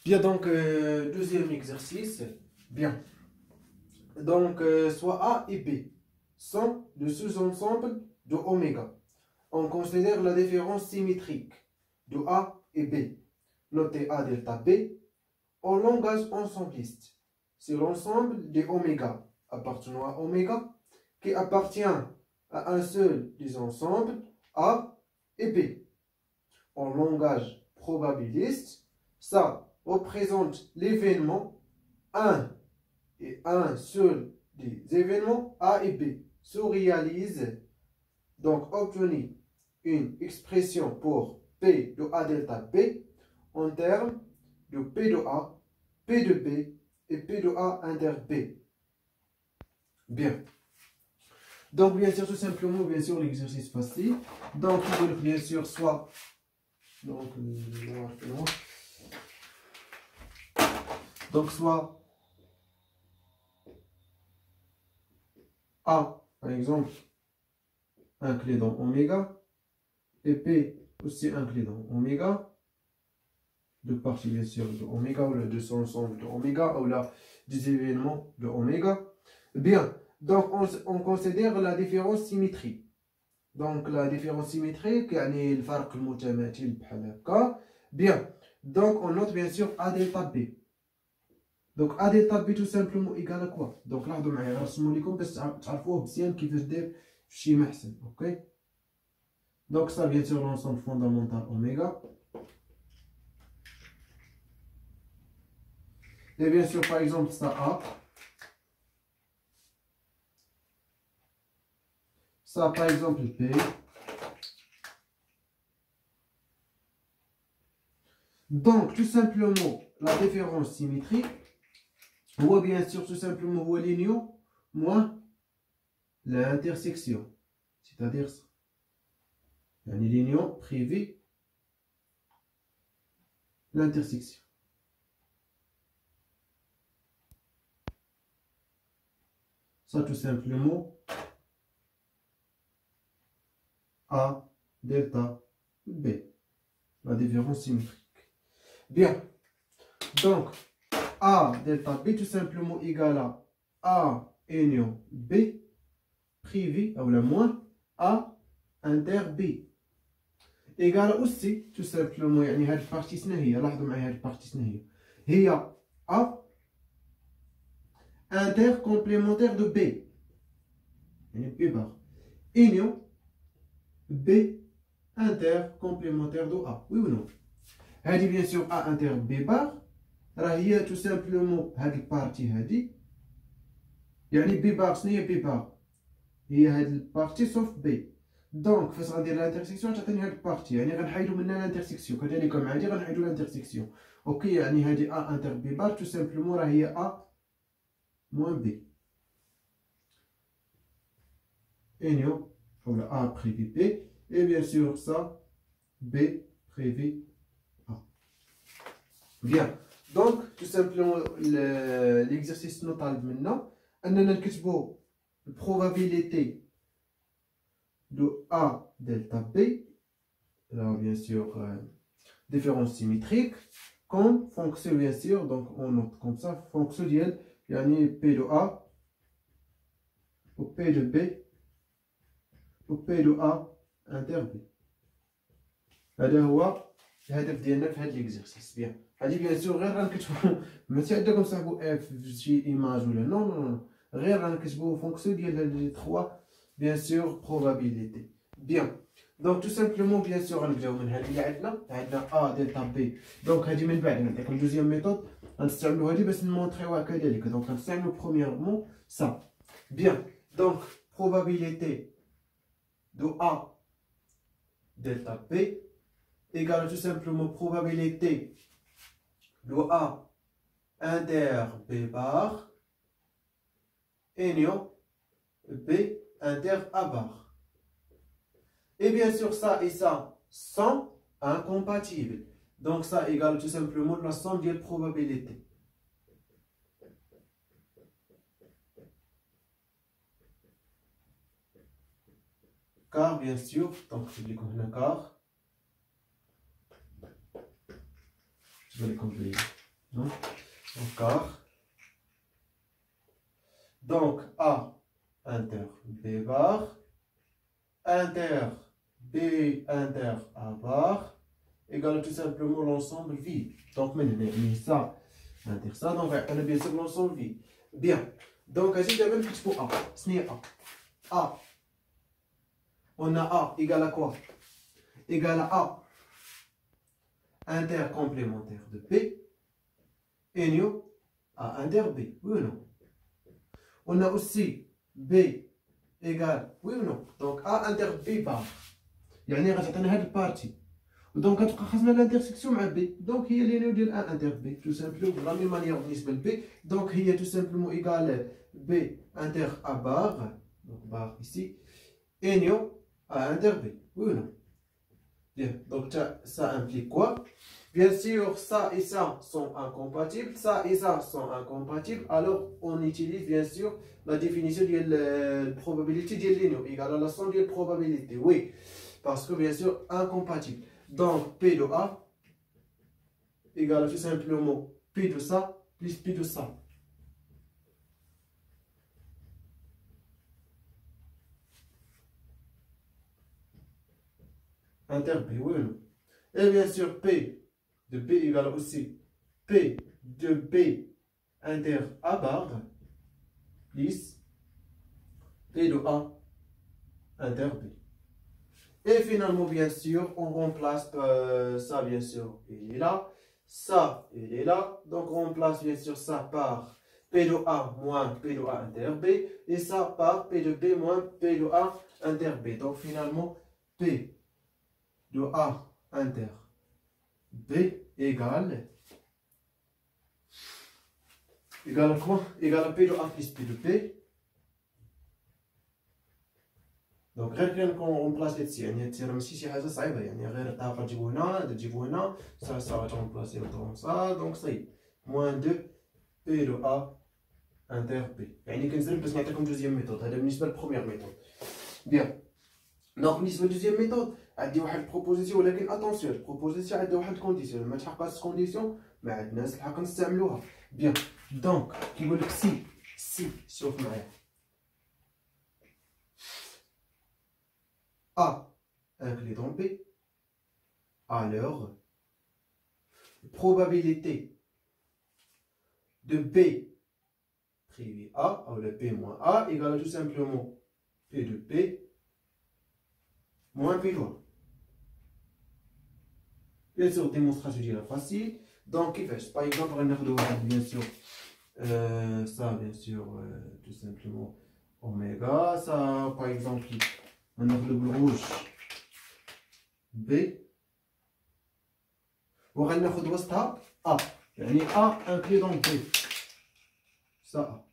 Bien, donc, deuxième exercice. Bien. Donc, soit A et B sont de sous-ensembles de oméga. On considère la différence symétrique de A et B. Notez A delta B en langage ensembliste. C'est l'ensemble des oméga appartenant à oméga qui appartient à un seul des ensembles A et B. En langage probabiliste, ça représente l'événement 1 et un seul des événements A et B se réalise. Donc, obtenir une expression pour P de A delta B en termes de P de A, P de B et P de A inter B. Bien. Donc, bien sûr, tout simplement, bien sûr, l'exercice facile. Donc, il veut bien sûr soit... Donc, soit A, par exemple, inclus dans oméga, et P aussi inclus dans oméga, deux parties bien sûr de oméga, ou de son ensemble de oméga, ou là des événements de oméga. Bien, donc on considère la différence symétrique. Donc la différence symétrique, يعني الفرق المتماثل بحال هكا. Bien, donc on note bien sûr A delta B. Donc A delta B tout simplement égal à quoi? Donc لاحظوا معايا نرسمو لكم باش تعرفوه مزيان كيفاش داير شي محسن. اوكي. Donc ça bien sûr l'ensemble fondamental oméga. Et bien sûr par exemple ça A. Ça par exemple P. Donc tout simplement la différence symétrique ou bien sûr tout simplement هو l'union moins l'intersection. C'est-à-dire ça. يعني l'union privée l'intersection. Ça tout simplement A delta B. La différence symétrique. Bien. Donc A delta B tout simplement égal à A union B privé ou la moins A inter B. Égal aussi tout simplement يعني هاد البارتي شنو هي؟ لاحظوا معايا هاد البارتي شنو هي؟ هي A inter complémentaire de B. يعني B bar. Union B inter complémentaire de A. Oui ou non? هادي bien sûr A inter B bar. راه هي tout simplement هاد البارتي هادي. يعني B bar شنو هي B bar؟ هي هاد البارتي سوف B. دونك فاش غندير الانترسيكسيون تعطيني هاد البارتي يعني غنحيدو منها الانترسيكسيون كذلك مع هادي غنحيدو الانترسيكسيون. اوكي يعني هادي ا انتر بي بار تو سامبلومون راه هي ا موان بي انيو ولا ا بريفي بي اي بيان سور سا بي بريفي ا. بيان دونك تو سامبلومون ليكزارسيس نطالب منا اننا نكتبو البروبابيليتي de A delta B, là bien sûr différence symétrique, comme fonction bien sûr, donc on note comme ça, fonction d'IL, yani P de A, ou P de B, ou P de A inter B. هذا هو الهدف ديالنا في هذا الاكزرسيس. بيان هذه بيان سور غير غنكتبو ماشي عندكم صاحبو اف شي ايماج ولا نو نو نو غير غنكتبو فونكسيون ديال هاد لي 3 bien sûr probabilité. Bien. Donc tout simplement bien sûr غنبداو من هذه اللي عندنا A delta B. Donc هذه من بعد نعطيكم دوزيام ميثود غنستعملو هذه باش نمونطريوها كذلك. Donc غنستعملو premièrement ça. Bien. Donc probabilité de A delta B égale tout simplement probabilité de A inter B bar union B inter A bar. Et bien sûr, ça et ça sont incompatibles. Donc, ça égale tout simplement la somme des probabilités. Car, bien sûr, donc je vais comme car. Je vais les compléter. Donc, quart. Donc, A inter B bar, inter B inter A bar, égale tout simplement l'ensemble vide. Donc, maintenant, ça, inter ça, donc on a bien sûr l'ensemble vide. Bien. Donc, j'ai la même chose pour A. Ce n'est A. A. On a A égale à quoi? Égale à A inter complémentaire de B et nous A inter B. Oui ou non? On a aussi B égale, oui ou non? Donc A inter B bar. يعني غتعطينا هاد البارتي. دونك كتبقى خاصنا الانترسيكسيون مع بي. دونك هي لينيو ديال A انتر بي. تو سامبلومون بلا ميم مانيير بالنسبة لبي. دونك هي تو سامبلومون ايكال B inter A bar. Donc bar ici. Et nous A inter B. Oui ou non? Bien. Donc ça implique quoi? Bien sûr, ça et ça sont incompatibles, ça et ça sont incompatibles, alors on utilise bien sûr la définition de la probabilité de l'union égale à la somme de probabilité. Oui, parce que bien sûr, incompatible. Donc, P de A égale tout simplement P de ça plus P de ça. Inter P, oui ou non? Et bien sûr, P de B égale aussi P de B inter A bar plus P de A inter B. Et finalement, bien sûr, on remplace ça, bien sûr, il est là. Ça, il est là. Donc, on remplace bien sûr ça par P de A moins P de A inter B. Et ça par P de B moins P de A inter B. Donc, finalement, P de A inter B égale à quoi? Égale à P de A plus P de B. Donc غير كون رومبلاسي هادشي يعني هادشي راه ماشي شي حاجه صعيبه يعني غير الطاقه تجيبو هنا تجيبو هنا ça غترومبلاسي دون ça donc صاي موان 2 بي دو ا انتر بي يعني كنزرب باش نعطيكم دوزيام ميثود هذا بالنسبه للبروميير ميثود بيان دونك بالنسبه للدوزيام ميثود عندي واحد البروبوزيسيون ولكن اتونسيون البروبوزيسيون عندها واحد الكونديسيون ما تحققش الكونديسيون ما عندناش الحق نستعملوها بيان دونك كيقول لك سي شوف معايا A inclus dans B, alors probabilité de B privé A, ou le P moins A, égale tout simplement P de P moins P de A. Bien sûr, démonstration facile. Donc, par exemple, on a bien sûr ça, bien sûr, tout simplement oméga. Ça, par exemple, on a le rouge B وغناخد وسطها A يعني A inclus dans B ça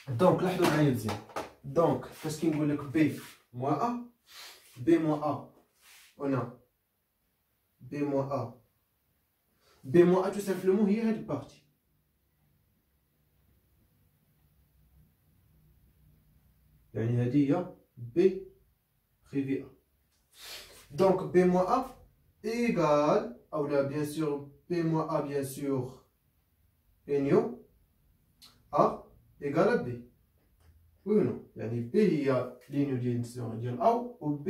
A donc لاحظوا معايا مزيان donc فاش كنقول لك B moins A B moins A on a B moins A B moins A tout simplement هي هاد البارتي يعني هذه هي B privé A. Donc B moins A égale, ou là bien sûr B moins A bien sûr union A égale à B. Oui ou non? يعني B هي l'union ديال A ou B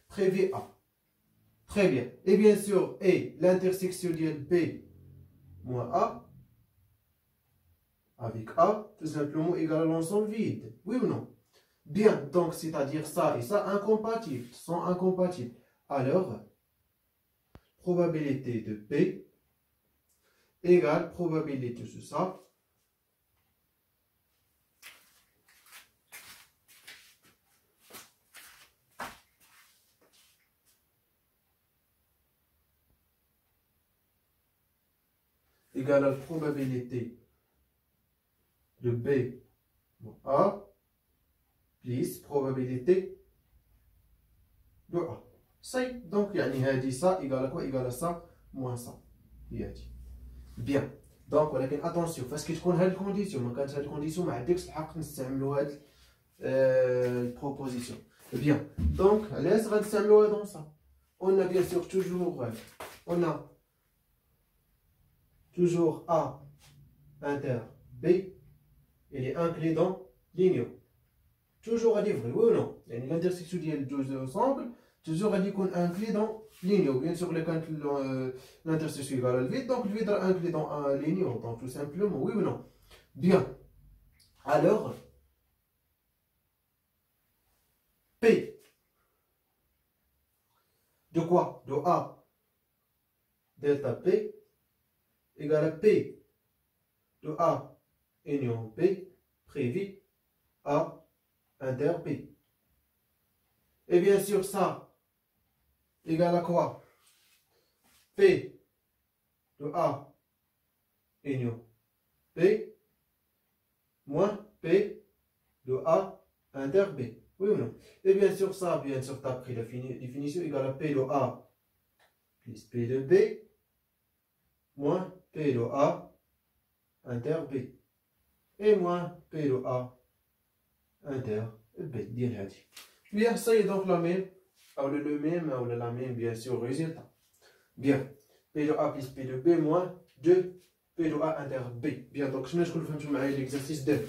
privé A. Très bien. Et bien sûr et l'intersection ديال B moins A avec A tout simplement égale à l'ensemble vide. Oui ou non? Bien, donc c'est-à-dire ça et ça incompatibles, sont incompatibles. Alors, probabilité de P égale probabilité de ça égale à la probabilité de B A plus probabilité de A. Ça, donc, يعني ça égale à quoi? Égale à ça moins ça. Bien. Donc, ولكن attention, parce que تكون هاد الكونديسيون ما كانت هاد الكونديسيون ما عندكش الحق نستعملوا هاد البروبوزيسيون. Bien. Donc, علاش غنستعملوها dans ça? On a bien sûr toujours on a toujours A inter B, il est inclus dans l'union. Toujours à dire vrai, oui ou non? L'intersection des deux ensemble, toujours à dire qu'on inclut dans l'union. Bien sûr, l'intersection égale à le vide, donc le vide est inclus dans l'union. Donc tout simplement, oui ou non? Bien. Alors, P de quoi? De A delta P égale à P de A union B prévu A inter P. Et bien sûr, ça égale à quoi? P de A union B moins P de A inter B. Oui ou non? Et bien sûr, ça, bien sûr, tu as pris la définition égale à P de A plus P de B moins P de A inter B. Et moins P de A inter B. Bien, ça est donc la même, ou le même, ou la même, bien sûr, résultat. Bien, P de A plus P de B moins 2 P de A inter B. Bien, donc je vais vous faire l'exercice 2.